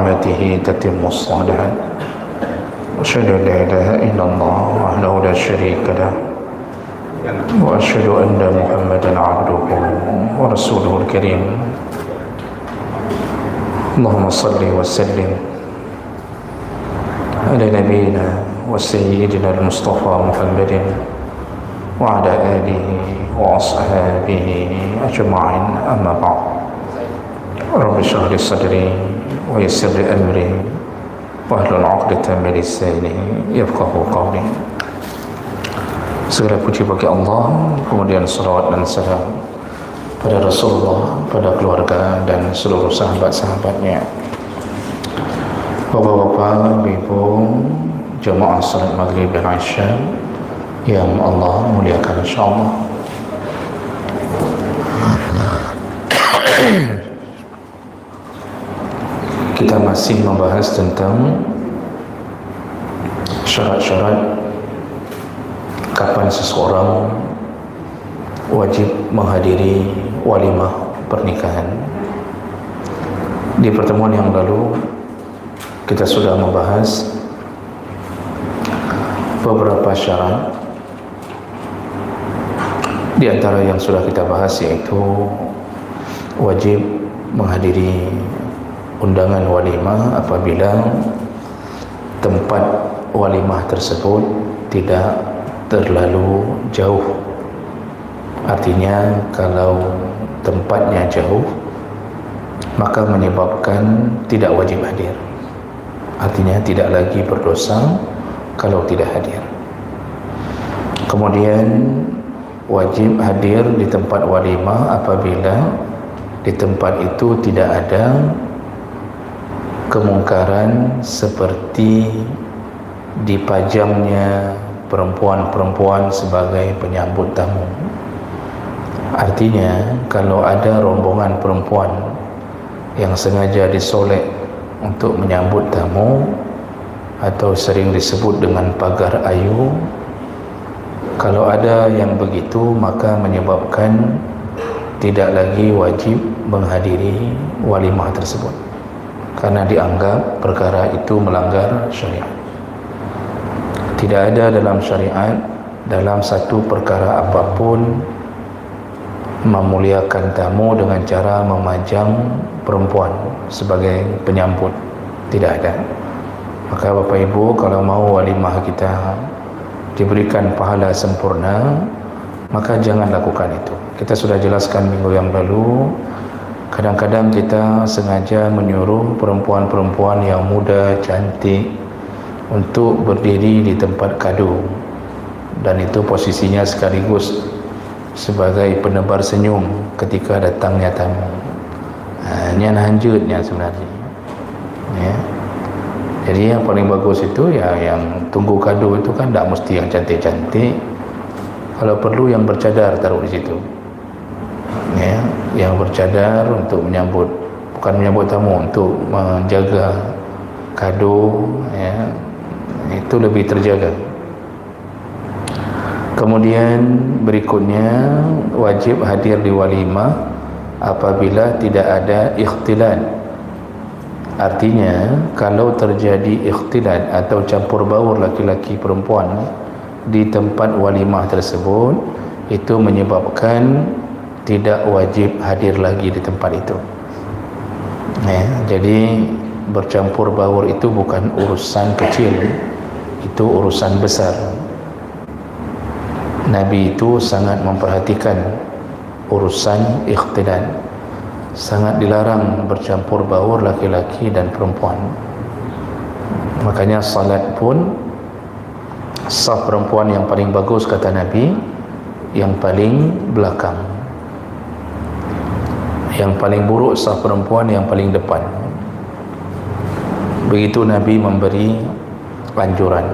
بنعمته تتم الصالحات أشهد أن لا إله إلا الله وحده لا شريك له وأشهد أن محمدا عبده ورسوله الكريم اللهم صل وسلم على نبينا وسيدنا المصطفى محمد وعلى آله وأصحابه أجمعين أما بعد رب اشرح لي صدري ويسر لي أمري واحلل عقدة من لساني يفقهوا قولي. Segala puji bagi Allah, kemudian salawat dan salam pada Rasulullah, pada keluarga dan seluruh sahabat-sahabatnya. Bapak-bapak, ibu, jemaah salat maghrib dan isya yang Allah muliakan insyaallah. Kita masih membahas tentang syarat-syarat kapan seseorang wajib menghadiri walimah pernikahan. Di pertemuan yang lalu kita sudah membahas beberapa syarat. Di antara yang sudah kita bahas yaitu wajib menghadiri undangan walimah apabila tempat walimah tersebut tidak terlalu jauh. Artinya kalau tempatnya jauh maka menyebabkan tidak wajib hadir. Artinya tidak lagi berdosa kalau tidak hadir. Kemudian wajib hadir di tempat walimah apabila di tempat itu tidak ada kemungkaran seperti dipajangnya perempuan-perempuan sebagai penyambut tamu. Artinya kalau ada rombongan perempuan yang sengaja disolek untuk menyambut tamu atau sering disebut dengan pagar ayu, kalau ada yang begitu maka menyebabkan tidak lagi wajib menghadiri walimah tersebut karena dianggap perkara itu melanggar syariat. Tidak ada dalam syariat dalam satu perkara apapun memuliakan tamu dengan cara memajang perempuan sebagai penyambut. Tidak ada. Maka Bapak Ibu, kalau mau walimah kita diberikan pahala sempurna, maka jangan lakukan itu. Kita sudah jelaskan minggu yang lalu, kadang-kadang kita sengaja menyuruh perempuan-perempuan yang muda, cantik untuk berdiri di tempat kado, dan itu posisinya sekaligus sebagai penebar senyum ketika datangnya tamu. Ini hanjutnya sebenarnya ya. Jadi yang paling bagus itu ya yang tunggu kado itu kan tak mesti yang cantik-cantik. Kalau perlu yang bercadar taruh di situ ya, yang bercadar untuk menyambut, bukan menyambut tamu, untuk menjaga kado ya, itu lebih terjaga. Kemudian berikutnya wajib hadir di walimah apabila tidak ada ikhtilat. Artinya kalau terjadi ikhtilat atau campur baur laki-laki perempuan di tempat walimah tersebut, itu menyebabkan tidak wajib hadir lagi di tempat itu ya. Jadi bercampur baur itu bukan urusan kecil, itu urusan besar. Nabi itu sangat memperhatikan urusan ikhtilat. Sangat dilarang bercampur baur laki-laki dan perempuan. Makanya salat pun saf perempuan yang paling bagus kata Nabi yang paling belakang, yang paling buruk saf perempuan yang paling depan. Begitu Nabi memberi anjuran.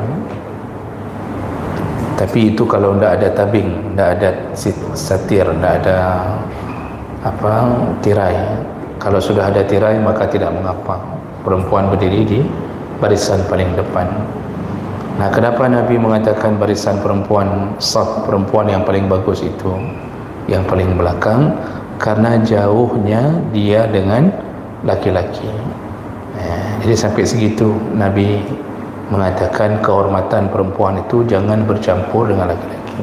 Tapi itu kalau tidak ada tabing, tidak ada satir, tidak ada tirai. Kalau sudah ada tirai maka tidak mengapa perempuan berdiri di barisan paling depan. Nah, kenapa Nabi mengatakan barisan perempuan, saf perempuan yang paling bagus itu yang paling belakang? Karena jauhnya dia dengan laki-laki. Jadi sampai segitu Nabi mengatakan kehormatan perempuan itu jangan bercampur dengan laki-laki.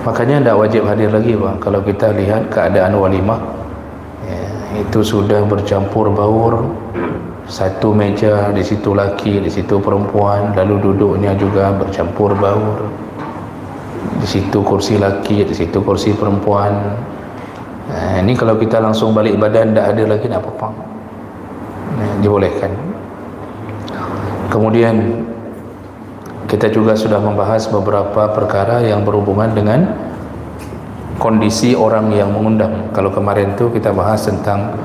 Makanya tidak wajib hadir lagi bang. Kalau kita lihat keadaan walimah, itu sudah bercampur baur. Satu meja, di situ laki, di situ perempuan, lalu duduknya juga bercampur baur. Di situ kursi laki, di situ kursi perempuan. Ini kalau kita langsung balik badan tidak hadir lagi, tidak apa-apa, dibolehkan. Kemudian kita juga sudah membahas beberapa perkara yang berhubungan dengan kondisi orang yang mengundang. Kalau kemarin tu kita bahas tentang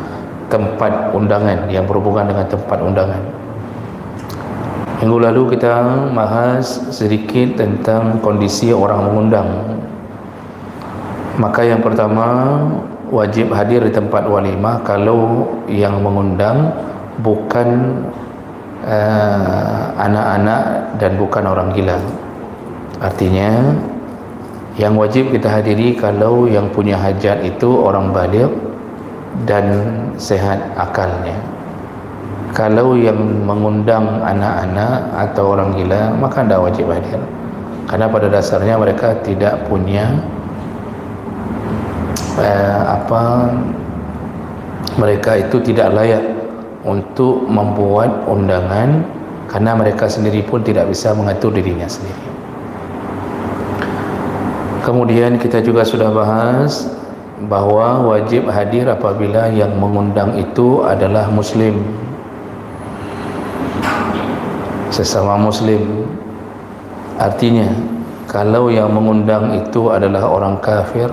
tempat undangan, yang berhubungan dengan tempat undangan. Minggu lalu kita bahas sedikit tentang kondisi orang mengundang. Maka yang pertama, wajib hadir di tempat walimah kalau yang mengundang bukan anak-anak dan bukan orang gila. Artinya yang wajib kita hadiri kalau yang punya hajat itu orang baligh dan sehat akalnya. Kalau yang mengundang anak-anak atau orang gila, maka tidak wajib hadir, karena pada dasarnya mereka tidak punya mereka itu tidak layak untuk membuat undangan, karena mereka sendiri pun tidak bisa mengatur dirinya sendiri. Kemudian kita juga sudah bahas bahwa wajib hadir apabila yang mengundang itu adalah muslim, sesama muslim. Artinya kalau yang mengundang itu adalah orang kafir,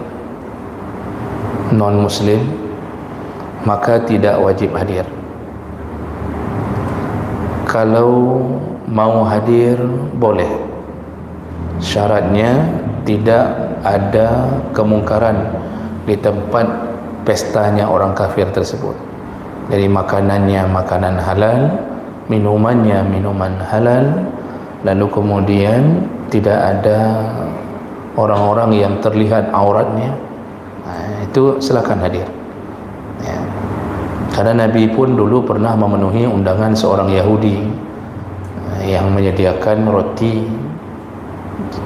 non muslim, maka tidak wajib hadir. Kalau mau hadir boleh, syaratnya tidak ada kemungkaran di tempat pestanya orang kafir tersebut. Jadi makanannya makanan halal, minumannya minuman halal, lalu kemudian tidak ada orang-orang yang terlihat auratnya, itu silakan hadir. Karena Nabi pun dulu pernah memenuhi undangan seorang Yahudi yang menyediakan roti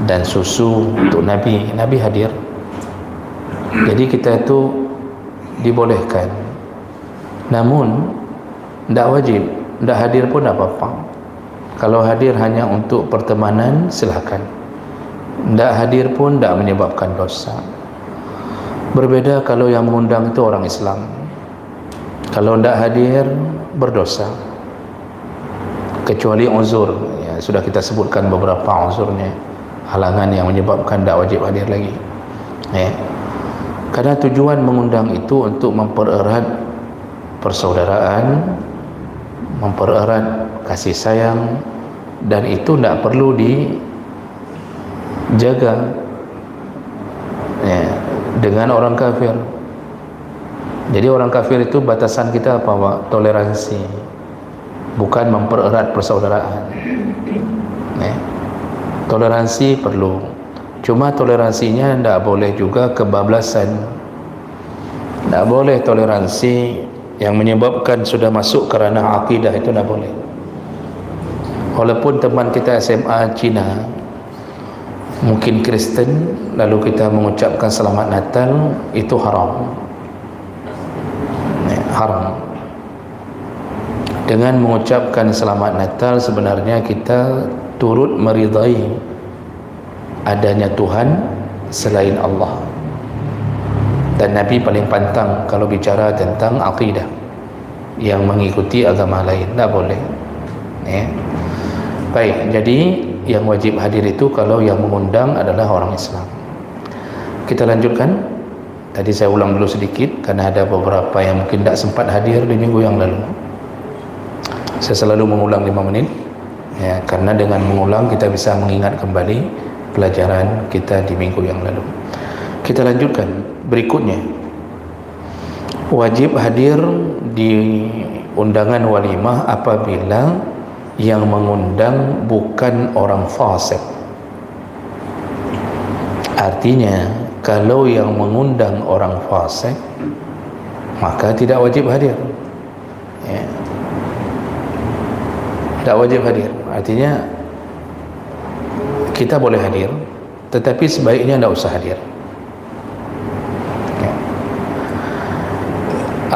dan susu untuk Nabi. Nabi hadir. Jadi kita itu dibolehkan, namun tidak wajib. Tidak hadir pun tidak apa-apa. Kalau hadir hanya untuk pertemanan, silakan. Tidak hadir pun tidak menyebabkan dosa. Berbeda kalau yang mengundang itu orang Islam. Kalau tidak hadir, berdosa, kecuali uzur. Sudah kita sebutkan beberapa uzurnya, halangan yang menyebabkan tidak wajib hadir lagi. Karena tujuan mengundang itu untuk mempererat persaudaraan, mempererat kasih sayang, dan itu tidak perlu dijaga dengan orang kafir. Jadi orang kafir itu batasan kita apa Pak? Toleransi, bukan mempererat persaudaraan. Toleransi perlu, cuma toleransinya tidak boleh juga kebablasan. Tidak boleh toleransi yang menyebabkan sudah masuk ke ranah akidah, itu tidak boleh. Walaupun teman kita SMA Cina mungkin Kristen, lalu kita mengucapkan selamat Natal, itu haram. Haram. Dengan mengucapkan selamat Natal sebenarnya kita turut meridai adanya Tuhan selain Allah. Dan Nabi paling pantang kalau bicara tentang akidah, yang mengikuti agama lain, tak boleh. Baik, jadi yang wajib hadir itu kalau yang mengundang adalah orang Islam. Kita lanjutkan. Tadi saya ulang dulu sedikit karena ada beberapa yang mungkin tidak sempat hadir di minggu yang lalu. Saya selalu mengulang 5 menit, karena dengan mengulang kita bisa mengingat kembali pelajaran kita di minggu yang lalu. Kita lanjutkan berikutnya. Wajib hadir di undangan walimah apabila yang mengundang bukan orang fasik. Artinya kalau yang mengundang orang fasik, maka tidak wajib hadir. tak wajib hadir. Artinya kita boleh hadir, tetapi sebaiknya tidak usah hadir. Ya.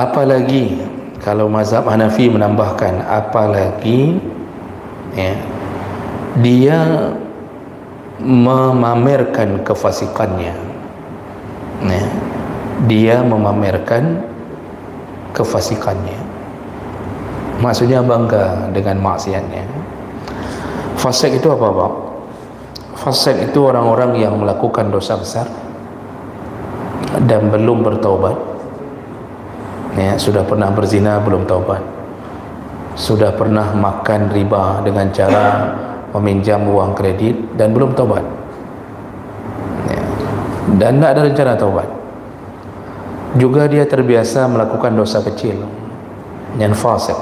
Apalagi kalau mazhab Hanafi menambahkan, apalagi ya, dia memamerkan kefasikannya, ya, dia memamerkan kefasikannya, maksudnya bangga dengan maksiatnya. Fasik itu apa, Pak? Fasik itu orang-orang yang melakukan dosa besar dan belum bertaubat, ya, sudah pernah berzina belum taubat, sudah pernah makan riba dengan cara meminjam uang kredit dan belum taubat, ya, dan tidak ada rencana taubat. Juga dia terbiasa melakukan dosa kecil yang fasik,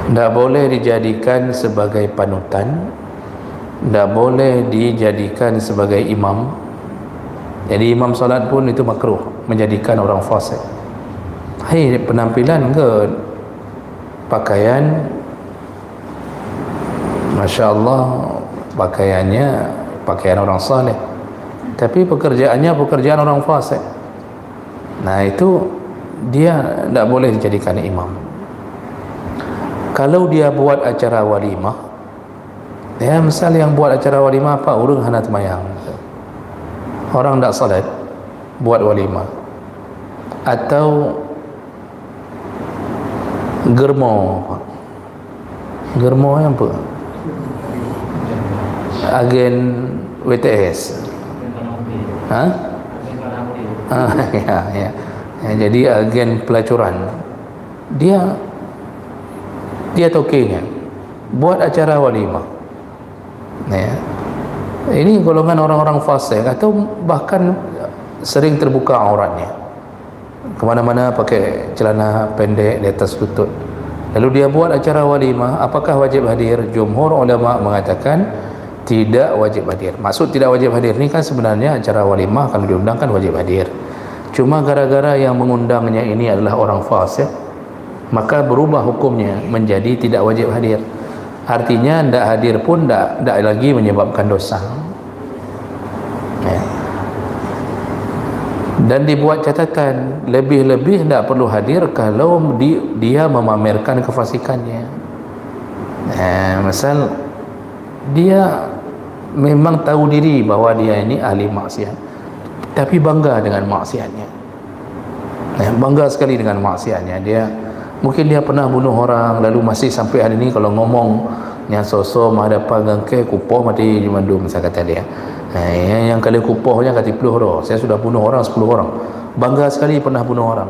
tidak boleh dijadikan sebagai panutan, tidak boleh dijadikan sebagai imam. Jadi imam salat pun itu makruh, menjadikan orang fasik. Hai, penampilan ke pakaian, Masya Allah, pakaiannya pakaian orang saleh, tapi pekerjaannya pekerjaan orang fasik. Nah, itu dia tidak boleh dijadikan imam. Kalau dia buat acara walimah, ya, misal yang buat acara walimah apa, urung hana temayang, orang tak salat buat walimah, atau germo yang apa, agen WTS, ya, jadi agen pelacuran, dia tokenya buat acara walimah, ya. Ini golongan orang-orang fasik, atau bahkan sering terbuka auratnya, kemana-mana pakai celana pendek di atas lutut, lalu dia buat acara walimah. Apakah wajib hadir? Jumhur ulama mengatakan tidak wajib hadir. Maksud tidak wajib hadir ni kan sebenarnya acara walimah kalau diundang kan wajib hadir, cuma gara-gara yang mengundangnya ini adalah orang fasik, maka berubah hukumnya menjadi tidak wajib hadir. Artinya tidak hadir pun tidak lagi menyebabkan dosa, ya. Dan dibuat catatan, lebih-lebih tidak perlu hadir kalau dia memamerkan kefasikannya. Misal dia memang tahu diri bahwa dia ini ahli maksiat, tapi bangga dengan maksiatnya, ya, bangga sekali dengan maksiatnya. Mungkin dia pernah bunuh orang, lalu masih sampai hari ini kalau ngomong yang sosok menghadapan gangke kupoh mati jumandum, saya kata dia. Yang kali kupohnya kata 10 orang, saya sudah bunuh orang 10 orang. Bangga sekali pernah bunuh orang.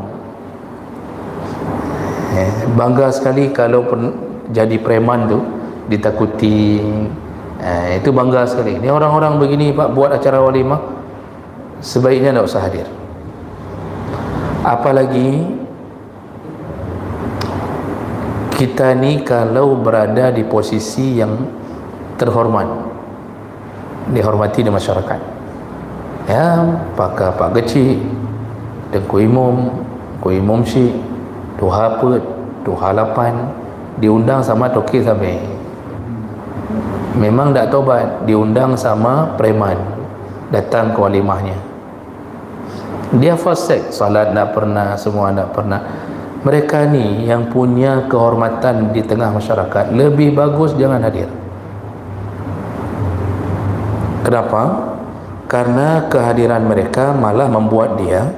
Bangga sekali kalau jadi preman tu ditakuti. Itu bangga sekali. Ini orang-orang begini, Pak, buat acara walimah, sebaiknya tidak usah hadir. Apalagi kita ni kalau berada di posisi yang terhormat, dihormati di masyarakat, ya, pak kecil, Tengku Imam Syekh, Tuha Put, Tuha Lapan, diundang sama toki sampai, memang tak taubat, diundang sama preman, datang ke walimahnya, dia fasik, salat tak pernah, semua tak pernah. Mereka ni yang punya kehormatan di tengah masyarakat, lebih bagus jangan hadir. Kenapa? Karena kehadiran mereka malah membuat dia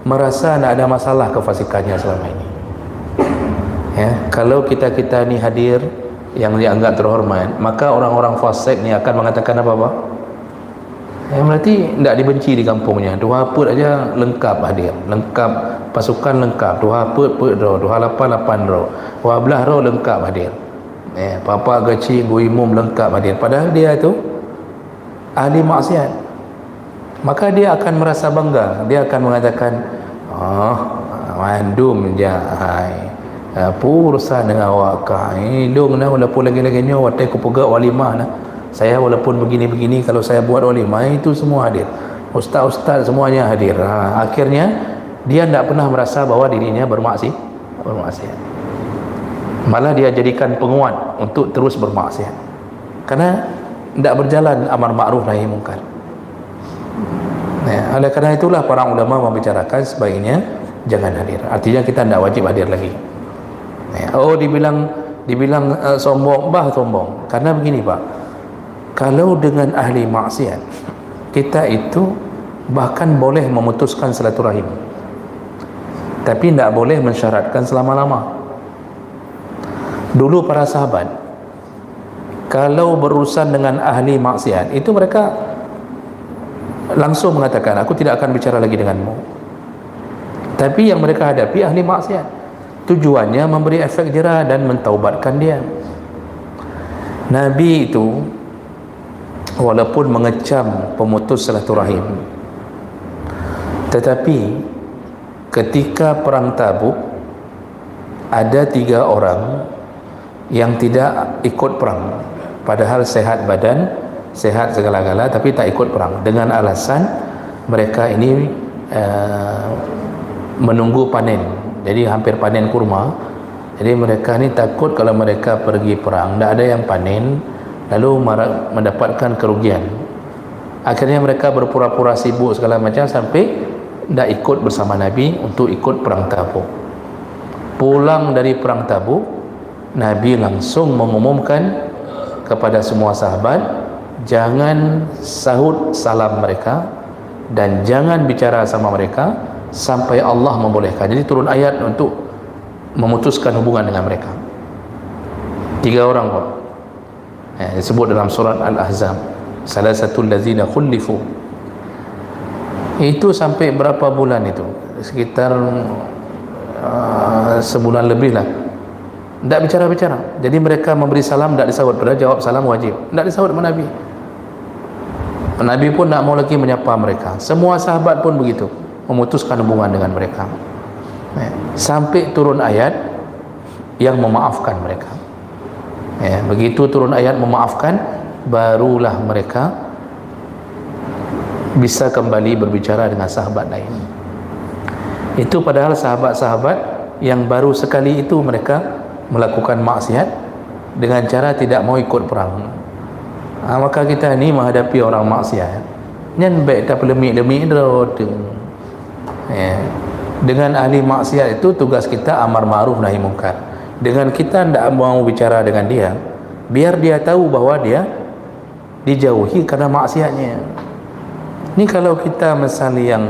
merasa tidak ada masalah kefasikannya selama ini, ya. Kalau kita ni hadir yang dianggap terhormat, maka orang-orang fasik ni akan mengatakan apa, Pak? Berarti tidak dibenci di kampungnya. Dua put aja lengkap hadir, lengkap pasukan lengkap, dua put ro, 288 ro, 12 ro lengkap hadir. Papa kecil Guimum lengkap hadir. Padahal dia itu ahli maksiat. Maka dia akan merasa bangga. Dia akan mengatakan, mandum je, apa urusan dengan awak kai dong nah, walaupun lagi-laginya watai ku pegak walimah nah. Saya walaupun begini-begini, kalau saya buat walimah itu semua hadir, ustaz-ustaz semuanya hadir. Akhirnya dia tidak pernah merasa bahwa dirinya bermaksiat. malah dia jadikan penguat untuk terus bermaksiat, karena tidak berjalan amar ma'ruf nahi mungkar. Oleh karena itulah para ulama membicarakan sebaiknya jangan hadir. Artinya kita tidak wajib hadir lagi. Oh, dibilang sombong, sombong. Karena begini Pak, kalau dengan ahli maksiat kita itu bahkan boleh memutuskan silaturahim, tapi tidak boleh mensyaratkan selama-lama. Dulu para sahabat kalau berurusan dengan ahli maksiat itu mereka langsung mengatakan, aku tidak akan bicara lagi denganmu. Tapi yang mereka hadapi ahli maksiat, tujuannya memberi efek jerah dan mentaubatkan dia. Nabi itu walaupun mengecam pemutus silaturahim, tetapi ketika perang Tabuk ada 3 orang yang tidak ikut perang, padahal sehat badan, sehat segala-gala, tapi tak ikut perang dengan alasan mereka ini menunggu panen. Jadi hampir panen kurma, jadi mereka ni takut kalau mereka pergi perang tak ada yang panen, lalu mendapatkan kerugian. Akhirnya mereka berpura-pura sibuk segala macam sampai tak ikut bersama Nabi untuk ikut perang Tabuk. Pulang dari perang Tabuk, Nabi langsung mengumumkan kepada semua sahabat, jangan sahut salam mereka dan jangan bicara sama mereka sampai Allah membolehkan. Jadi turun ayat untuk memutuskan hubungan dengan mereka. 3 orang Pak, disebut dalam surat Al-Ahzab, salasatul ladzina khulifu. Itu sampai berapa bulan itu? Sekitar sebulan lebih lah, tidak bicara-bicara. Jadi mereka memberi salam tidak disahut, padahal jawab salam wajib, tidak disahut sama Nabi. Nabi pun tak mau lagi menyapa mereka. Semua sahabat pun begitu, memutuskan hubungan dengan mereka, sampai turun ayat yang memaafkan mereka. Begitu turun ayat memaafkan, barulah mereka bisa kembali berbicara dengan sahabat lain. Itu padahal sahabat-sahabat yang baru sekali itu mereka melakukan maksiat dengan cara tidak mau ikut perang. Maka kita ni menghadapi orang maksiat nyan baik tak lemik-lemik dengan ahli maksiat itu tugas kita amar ma'ruf nahi mungkar. Dengan kita tidak mau bicara dengan dia, biar dia tahu bahawa dia dijauhi karena maksiatnya. Ni kalau kita misalnya yang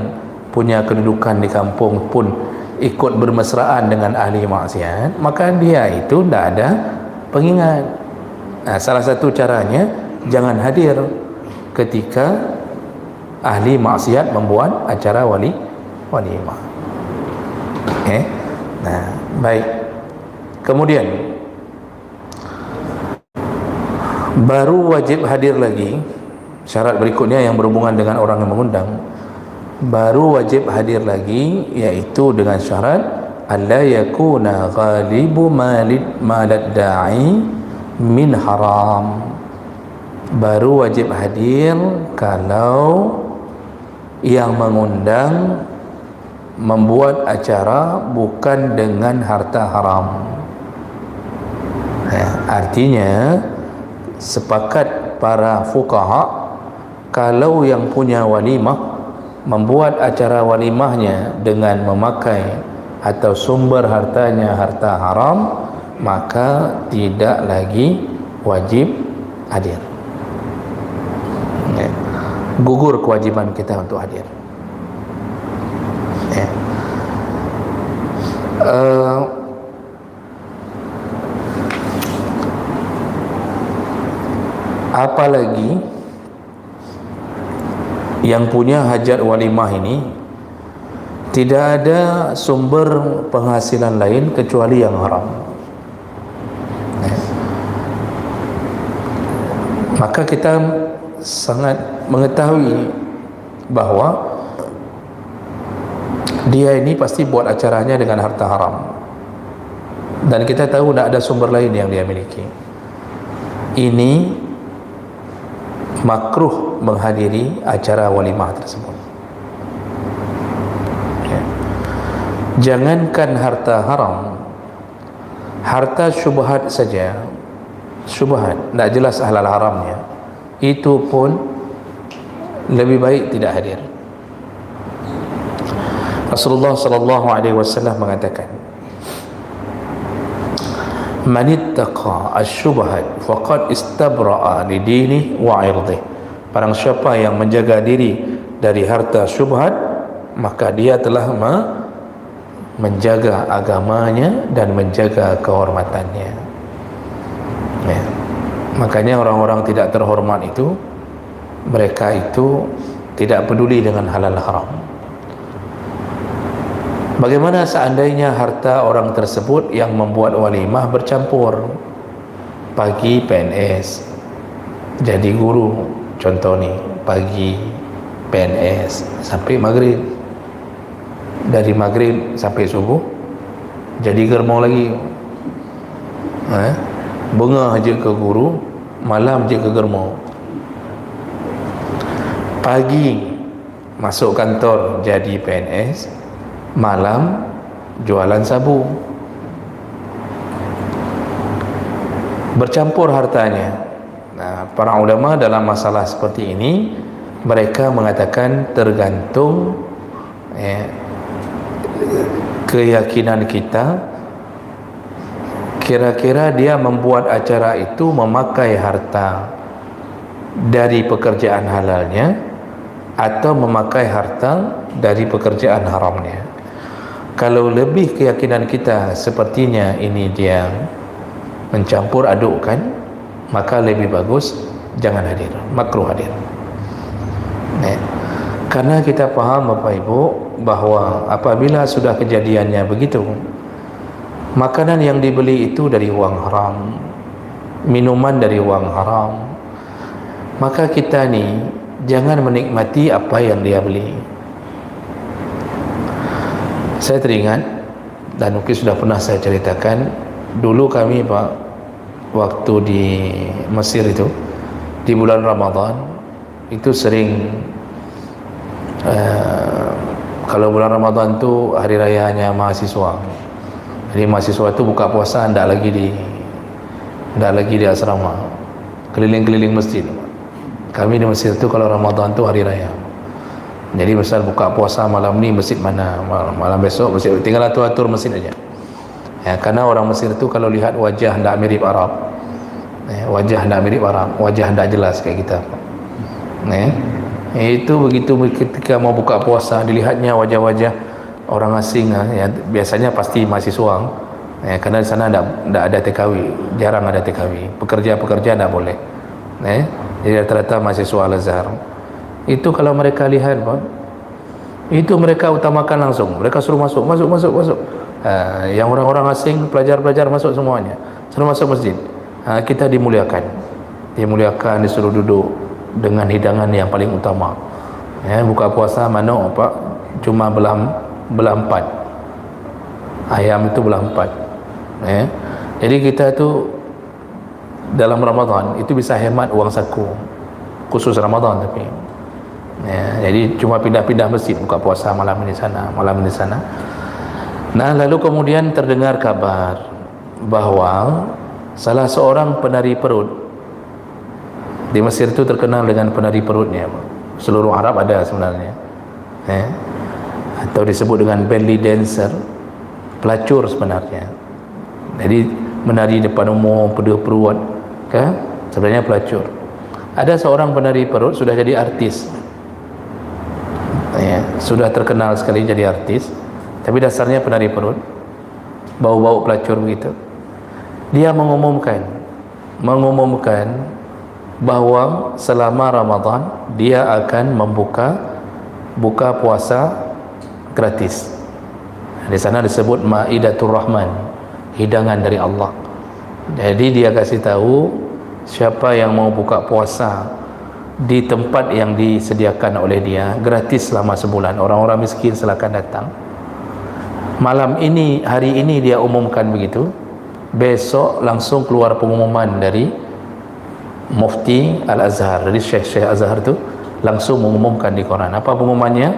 punya kedudukan di kampung pun ikut bermesraan dengan ahli maksiat, maka dia itu tidak ada pengingat. Salah satu caranya jangan hadir ketika ahli maksiat membuat acara walimah. Baik. Kemudian baru wajib hadir lagi. Syarat berikutnya yang berhubungan dengan orang yang mengundang, baru wajib hadir lagi, yaitu dengan syarat alla yakuna ghalibu malad da'i min haram. Baru wajib hadir kalau yang mengundang membuat acara bukan dengan harta haram. Artinya sepakat para fuqaha, kalau yang punya walimah membuat acara walimahnya dengan memakai atau sumber hartanya harta haram, maka tidak lagi wajib hadir. Gugur kewajiban kita untuk hadir. Apalagi yang punya hajat walimah ini tidak ada sumber penghasilan lain kecuali yang haram, maka kita sangat mengetahui bahawa dia ini pasti buat acaranya dengan harta haram, dan kita tahu tidak ada sumber lain yang dia miliki. Ini makruh menghadiri acara walimah tersebut. Jangankan harta haram, Harta syubhat saja, syubhat tak jelas halal haramnya, itu pun lebih baik tidak hadir. Rasulullah sallallahu alaihi wasallam mengatakan, "Man ittaqa asy-syubhat faqad istabra'a li dinihi wa 'irdihi." Barang siapa yang menjaga diri dari harta syubhat, maka dia telah menjaga agamanya dan menjaga kehormatannya. Ya. Makanya orang-orang tidak terhormat itu, mereka itu tidak peduli dengan halal haram. Bagaimana seandainya harta orang tersebut yang membuat walimah bercampur? Pagi PNS jadi guru, contoh nih, pagi PNS sampai maghrib, dari maghrib sampai subuh jadi germau lagi, bengah je ke guru, malam je ke germau. Pagi masuk kantor jadi PNS, malam jualan sabu. Bercampur hartanya. Nah, para ulama dalam masalah seperti ini, mereka mengatakan tergantung keyakinan kita, kira-kira dia membuat acara itu memakai harta dari pekerjaan halalnya atau memakai harta dari pekerjaan haramnya. Kalau lebih keyakinan kita sepertinya ini dia mencampur adukkan, maka lebih bagus jangan hadir, makruh hadir. Karena kita faham Bapak Ibu bahawa apabila sudah kejadiannya begitu, makanan yang dibeli itu dari uang haram, minuman dari uang haram, maka kita ni jangan menikmati apa yang dia beli. Saya teringat, dan mungkin sudah pernah saya ceritakan, dulu kami Pak, waktu di Mesir itu, di bulan Ramadan itu sering kalau bulan Ramadan tu hari rayanya mahasiswa. Jadi mahasiswa tu buka puasa tidak lagi di asrama, keliling-keliling masjid. Kami di Mesir tu kalau Ramadan tu hari raya. Jadi misal buka puasa malam ni masjid mana, malam besok masjid, tinggal atur masjid aja. Ya, karena orang Mesir tu kalau lihat wajah tidak mirip Arab, wajah tidak mirip Arab, wajah tidak jelas kayak kita. Itu begitu ketika mau buka puasa dilihatnya wajah-wajah orang asing, ya, biasanya pasti mahasiswa, karena di sana tidak ada TKW, jarang ada TKW, pekerja tidak boleh, jadi rata-rata mahasiswa Al-Azhar. Itu kalau mereka lihat Pak, itu mereka utamakan langsung, mereka suruh masuk. Yang orang-orang asing, pelajar-pelajar masuk semuanya, suruh masuk masjid. Kita dimuliakan, disuruh duduk dengan hidangan yang paling utama. Buka puasa mana Pak, cuma belah 4 ayam, itu belah 4. Jadi kita tu dalam Ramadan itu bisa hemat uang saku, khusus Ramadan tapi. Jadi cuma pindah-pindah masjid, buka puasa malam ini sana, malam ini sana. Nah, lalu kemudian terdengar kabar bahwa salah seorang penari perut di Mesir itu terkenal dengan penari perutnya. Seluruh Arab ada sebenarnya, atau disebut dengan belly dancer, pelacur sebenarnya. Jadi menari depan umum, peduh perut, sebenarnya pelacur. Ada seorang penari perut sudah jadi artis, sudah terkenal sekali jadi artis, tapi dasarnya penari perut, bau-bau pelacur begitu. Dia mengumumkan bahwa selama Ramadan dia akan buka puasa gratis. Di sana disebut Maidatur Rahman, hidangan dari Allah. Jadi dia kasih tahu siapa yang mau buka puasa di tempat yang disediakan oleh dia gratis selama sebulan, orang-orang miskin silakan datang. Malam ini, hari ini dia umumkan begitu, besok langsung keluar pengumuman dari Mufti Al-Azhar, dari Syekh Azhar tu langsung mengumumkan di koran. Apa pengumumannya?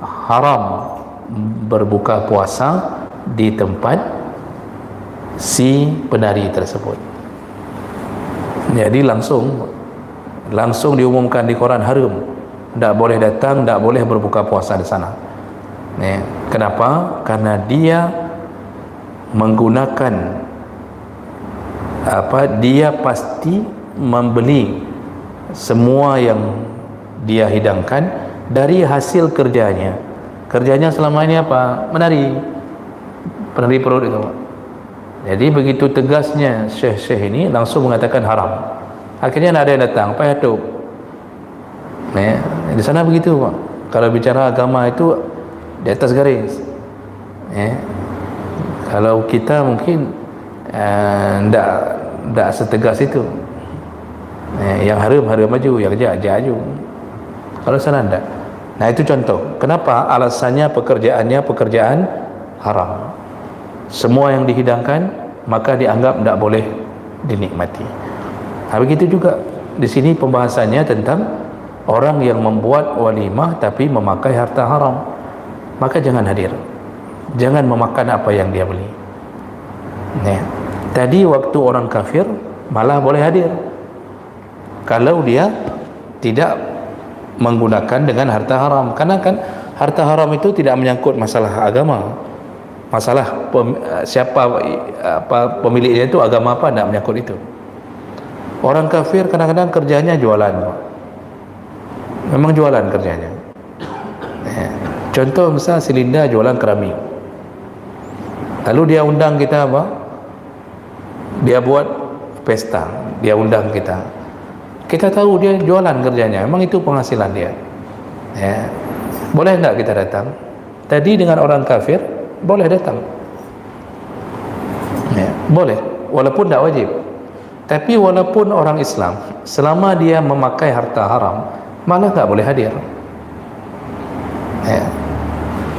Haram berbuka puasa di tempat si penari tersebut. Jadi langsung diumumkan di koran haram, tak boleh datang, tak boleh berbuka puasa di sana. Kenapa? Karena dia menggunakan dia pasti membeli semua yang dia hidangkan dari hasil kerjanya. Kerjanya selama ini apa? Penari perut itu. Jadi begitu tegasnya syekh-syekh ini langsung mengatakan haram. Akhirnya ada yang datang, Pak Yatuk. Di sana begitu, Pak. Kalau bicara agama itu di atas garis. Kalau kita mungkin tidak setegas itu. Yang haram maju, yang jahat maju. Kalau sana tidak. Nah, itu contoh. Kenapa? Alasannya pekerjaan haram. Semua yang dihidangkan maka dianggap tidak boleh dinikmati. Begitu juga di sini pembahasannya tentang orang yang membuat walimah tapi memakai harta haram, maka jangan hadir, jangan memakan apa yang dia beli. Tadi waktu orang kafir malah boleh hadir kalau dia tidak menggunakan dengan harta haram, karena kan harta haram itu tidak menyangkut masalah agama. Masalah siapa pemiliknya itu agama apa, tidak menyangkut itu. Orang kafir kadang-kadang kerjanya jualan, memang jualan kerjanya. Contoh misal si Linda jualan keramik, lalu dia undang kita apa? Dia buat pesta, dia undang kita. Kita tahu dia jualan kerjanya, memang itu penghasilan dia. Boleh tidak kita datang? Tadi dengan orang kafir boleh datang, boleh, walaupun tidak wajib. Tapi walaupun orang Islam, selama dia memakai harta haram, malah tak boleh hadir.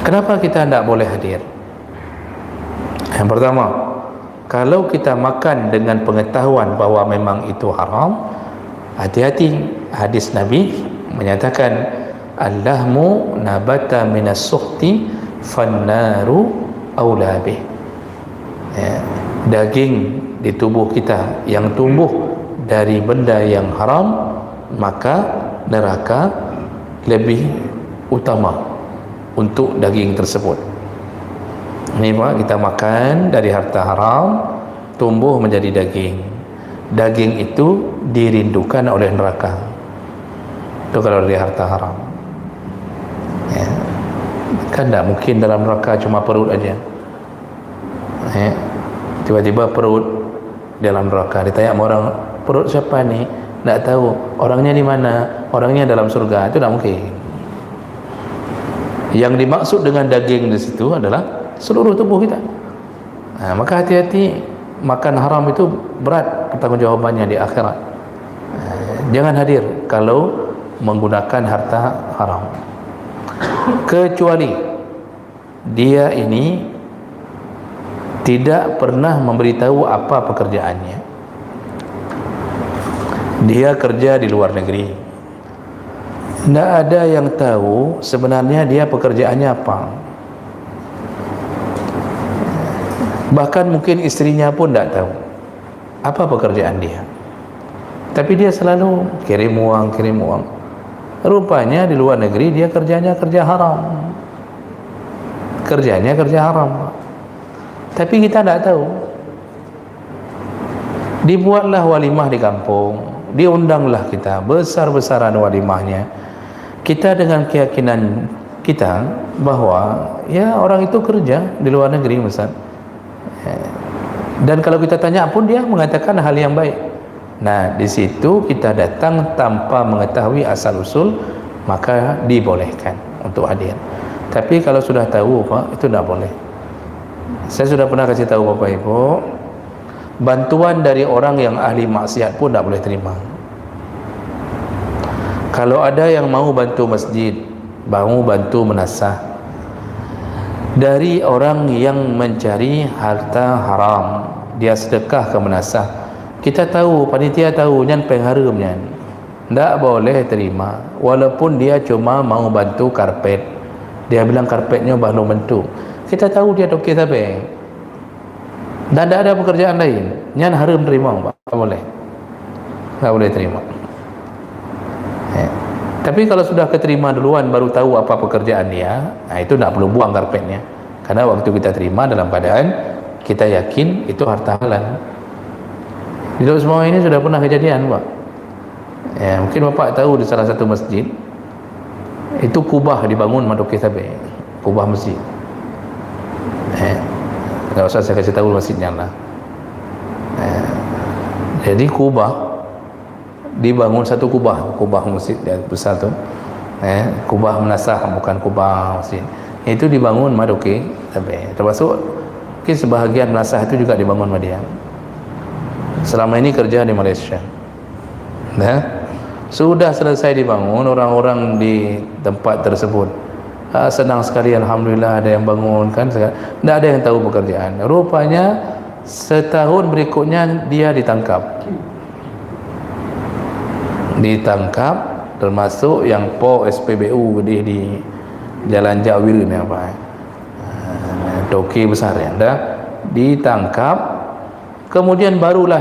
Kenapa kita tidak boleh hadir? Yang pertama, kalau kita makan dengan pengetahuan bahawa memang itu haram, hati-hati. Hadis Nabi menyatakan, Allahmu nabata minas suhti fannaru awla bih. Daging di tubuh kita yang tumbuh dari benda yang haram, maka neraka lebih utama untuk daging tersebut. Ini Pak, kita makan dari harta haram, tumbuh menjadi daging. Daging itu dirindukan oleh neraka. Itu kalau dari harta haram. Kan tak mungkin dalam neraka cuma perut aja. Tiba-tiba perut dalam neraka. Ditanya sama orang, perut siapa ni? Tak tahu. Orangnya di mana? Orangnya dalam surga. Itu tak mungkin. Yang dimaksud dengan daging di situ adalah seluruh tubuh kita. Maka hati-hati, makan haram itu berat pertanggungjawabannya di akhirat. Jangan hadir kalau menggunakan harta haram, kecuali dia ini tidak pernah memberitahu apa pekerjaannya. Dia kerja di luar negeri, tidak ada yang tahu sebenarnya dia pekerjaannya apa. Bahkan mungkin istrinya pun tidak tahu apa pekerjaan dia. Tapi dia selalu kirim uang. Rupanya di luar negeri dia kerjanya kerja haram. Tapi kita tidak tahu. Dibuatlah walimah di kampung, diundanglah kita, besar-besaran walimahnya. Kita dengan keyakinan kita bahwa ya orang itu kerja di luar negeri Ustaz. Dan kalau kita tanya pun dia mengatakan hal yang baik. Nah, di situ kita datang tanpa mengetahui asal usul, maka dibolehkan untuk hadir. Tapi kalau sudah tahu Pak, itu tidak boleh. Saya sudah pernah kasih tahu Bapak Ibu, bantuan dari orang yang ahli maksiat pun tidak boleh terima. Kalau ada yang mau bantu masjid, mau bantu menasah dari orang yang mencari harta haram, dia sedekah ke menasah, kita tahu, panitia tahu nyan pengharumnya, tidak boleh terima. Walaupun dia cuma mau bantu karpet, dia bilang karpetnya belum bentuk, kita tahu dia dokter sampai. dan tidak ada pekerjaan lain, nyan haram terima, Pak. Tak boleh terima. Tapi kalau sudah keterima duluan baru tahu apa pekerjaan dia, itu tak perlu buang karpetnya, karena waktu kita terima dalam keadaan kita yakin itu harta halal. Di dalam semua ini sudah pernah kejadian, Pak. Mungkin Bapak tahu di salah satu masjid itu kubah dibangun Madoke Sabe, kubah masjid. Tak usah saya kasih tahu masjidnya lah. Jadi kubah dibangun, satu kubah masjid yang besar tu, kubah menasah, bukan kubah masjid. Itu dibangun Madoke Sabe, termasuk mungkin sebahagian menasah itu juga dibangun sama dia. Selama ini kerja di Malaysia. Sudah selesai dibangun, orang-orang di tempat tersebut senang sekali, alhamdulillah ada yang bangun kan. Tidak ada yang tahu pekerjaan. Rupanya setahun berikutnya dia ditangkap, termasuk yang SPBU di Jalan Jawil ni apa, toki besar ya, dah ditangkap. Kemudian barulah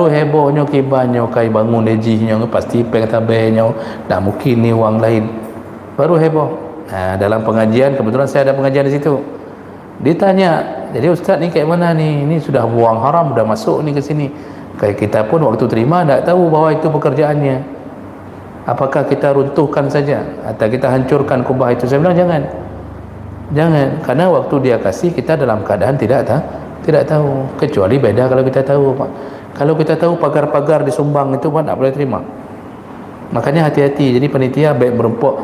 hebohnya kibanyo kai bangun lejihnya pasti pengtabenya, tak mungkin ni wang lain, baru heboh. Dalam pengajian, kebetulan saya ada pengajian di situ, ditanya, jadi ustaz ni kayak mana ni, ini sudah buang haram, sudah masuk ni ke sini. Kayak kita pun waktu terima tak tahu bahawa itu pekerjaannya. Apakah kita runtuhkan saja atau kita hancurkan kubah itu? Saya bilang jangan, karena waktu dia kasih kita dalam keadaan tidak tahu. Kecuali beda kalau kita tahu, Pak. Kalau kita tahu pagar-pagar disumbang itu Pak tak boleh terima. Makanya hati-hati. Jadi panitia baik berempuk,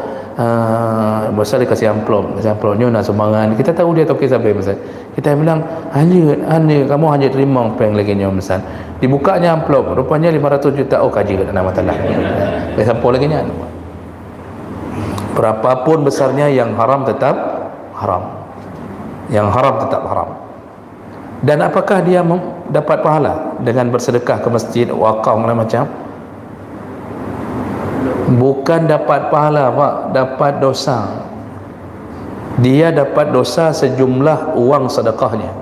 besar dia kasih amplopnya nak sumbangan, kita tahu dia toki sampai besar, kita bilang hanya kamu hanya terima peng lagi nya besar, dibukanya amplop rupanya 500 juta, oh kaji kat nama talah sampai lagi nya. Berapapun besarnya, yang haram tetap haram, Dan apakah dia dapat pahala dengan bersedekah ke masjid, wakaf macam? Bukan dapat pahala, Pak, dapat dosa. Dia dapat dosa sejumlah uang sedekahnya.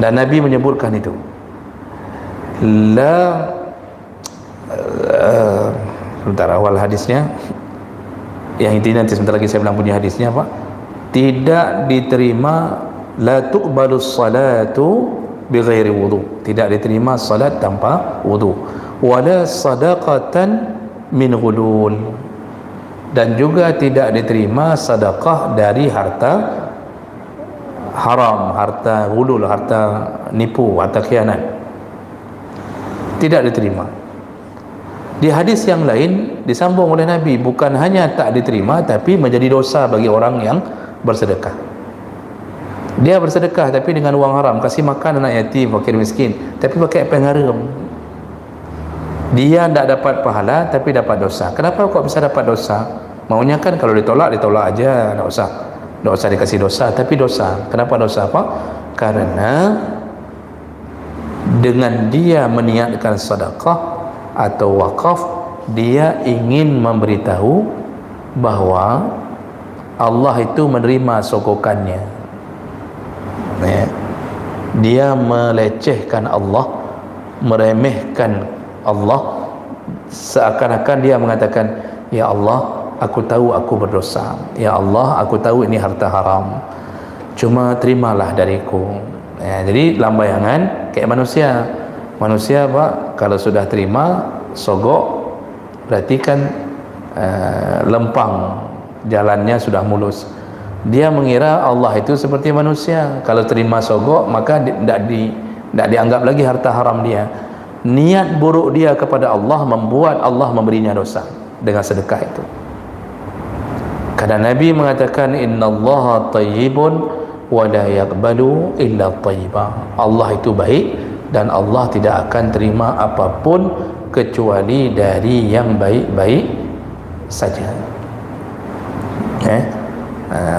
Dan Nabi menyebutkan itu. Sebentar, awal hadisnya. Yang intinya nanti sebentar lagi saya bilang punya hadisnya, Pak. Tidak diterima, la tuqbalus salatu bighairi wudu. Tidak diterima salat tanpa wudu. Wala sadaqatan min ghulul, dan juga tidak diterima sedekah dari harta haram, harta ghulul, harta nipu, harta khianat, tidak diterima. Di hadis yang lain disambung oleh Nabi, bukan hanya tak diterima tapi menjadi dosa bagi orang yang bersedekah. Dia bersedekah tapi dengan uang haram, kasih makan anak yatim, fakir miskin, tapi pakai pengharam. Dia tidak dapat pahala tapi dapat dosa. Kenapa kok bisa dapat dosa? Maunya kan kalau ditolak aja, tidak usah dikasih dosa, tapi dosa. Kenapa dosa, Pak? Karena dengan dia meniatkan sedekah atau wakaf, dia ingin memberitahu bahawa Allah itu menerima sogokannya. Dia melecehkan Allah, meremehkan Allah, seakan-akan dia mengatakan, ya Allah, aku tahu aku berdosa, ya Allah, aku tahu ini harta haram, cuma terimalah dariku. Jadi dalam bayangan kayak manusia, Pak, kalau sudah terima sogok, berarti kan lempang, jalannya sudah mulus. Dia mengira Allah itu seperti manusia, kalau terima sogok maka tidak dianggap lagi harta haram dia. Niat buruk dia kepada Allah membuat Allah memberinya dosa dengan sedekah itu. Karena Nabi mengatakan, innallaha tayyibun wa la yaqbalu illa tayyiba. Allah itu baik dan Allah tidak akan terima apapun kecuali dari yang baik-baik saja.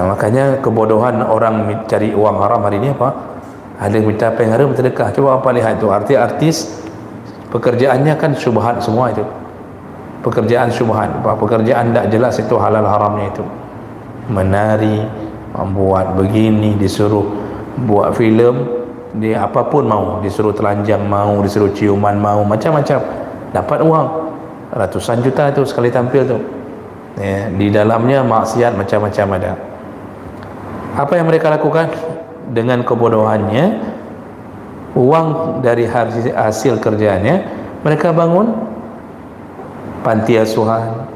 Makanya kebodohan orang cari uang haram hari ini apa? Ada minta pengharam sedekah. Coba apa lihat itu, artis pekerjaannya kan syubhat semua itu, pekerjaan syubhat, pekerjaan tak jelas itu halal haramnya itu, menari, buat begini, disuruh buat filem, dia apapun mau, disuruh telanjang mau, disuruh ciuman mau, macam-macam, dapat uang ratusan juta tu sekali tampil tu. Ya, di dalamnya maksiat macam-macam ada. Apa yang mereka lakukan? Dengan kebodohannya, uang dari hasil kerjanya mereka bangun panti asuhan,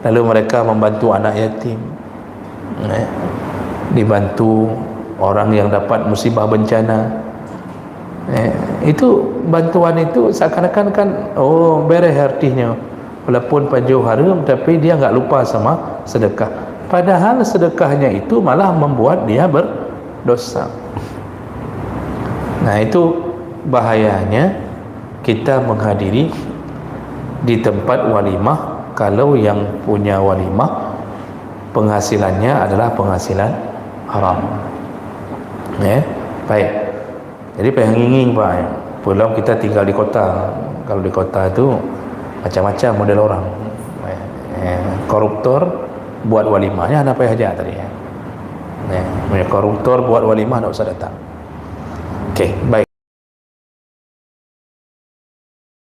lalu mereka membantu anak yatim, dibantu orang yang dapat musibah bencana. Itu bantuan itu seakan-akan kan beres artinya, walaupun panjang haram tapi dia enggak lupa sama sedekah, padahal sedekahnya itu malah membuat dia berdosa. Nah, itu bahayanya kita menghadiri di tempat walimah kalau yang punya walimah penghasilannya adalah penghasilan haram. Baik. Jadi pengen Pak, pulau kita tinggal di kota. Kalau di kota itu macam-macam model orang. Koruptor buat walimahnya ada apa aja tadi ya. Koruptor buat walimah tak usah datang. Okey, baik.